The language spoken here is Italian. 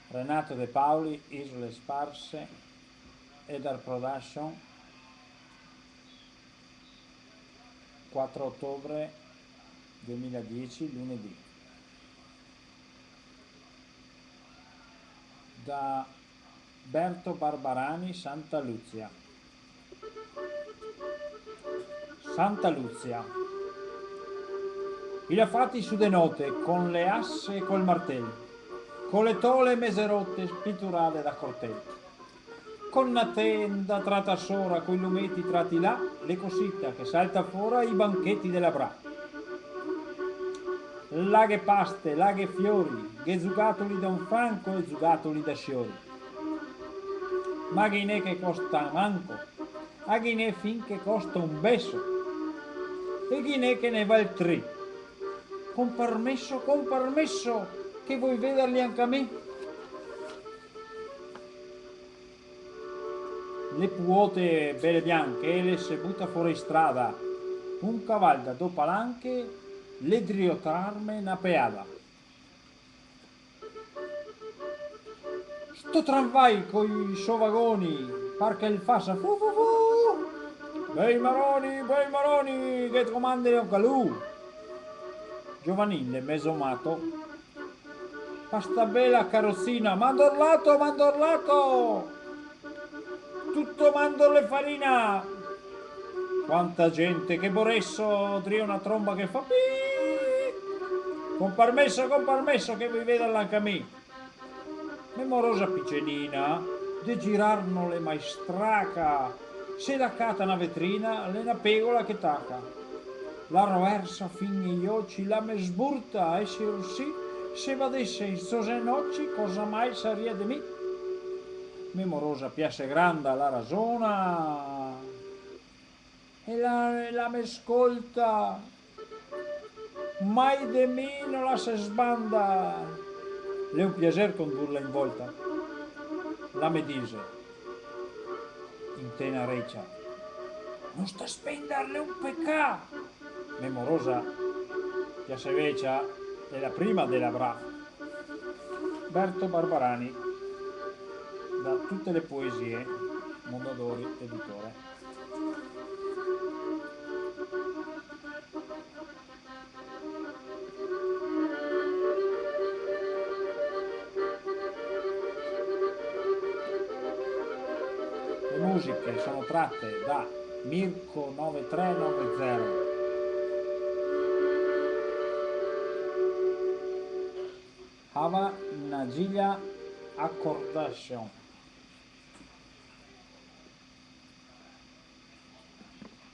Renato De Paoli, Isole Sparse, Edar Production, 4 ottobre 2010, lunedì. Da Berto Barbarani, Santa Luzia. Santa Luzia. I fatti su de note, con le asse e col martello, con le tole meserotte pitturate da cortello, con una tenda tratta sora, coi lumetti tratti là, le cosita che salta fuori i banchetti della bra. Laghe paste, laghe fiori, che zugatoli da un franco e zugatoli da sciori. Ma ghinè che costa manco, a ghinè finché costa un beso, e ghinè che ne va il tri. Con permesso, che vuoi vederli anche a me? Le puote belle bianche, le se butta fuori strada, un cavallo da due palanche, le driotrarme una peada. Sto tramvai coi suoi vagoni, par che il fassa fu fu fu. Bei maroni, che comandano un calù. Giovanile, mesomato, pasta bella carrozzina, mandorlato, mandorlato, tutto mandorle e farina. Quanta gente, che boresso, tria una tromba che fa pi. Con permesso che vi veda anche a me. Memorosa piccenina, de girarno le maestraca, se la cata una vetrina, le una pegola che tacca. La roversa fin gli occhi, la me sburta, e si russi, se vadesse in sose nocci, cosa mai saria di me? Memorosa piace grande la rasona, e la me ascolta, mai de me non la se sbanda. Le un piacer condurla in volta. La me dice, in tena reccia, non sta a spenderle un pecca. Memorosa piace vecchia è la prima della bra. Berto Barbarani, da tutte le poesie, Mondadori editore. Le musiche sono tratte da Mirko 9390. Hava Nagilia Accordation.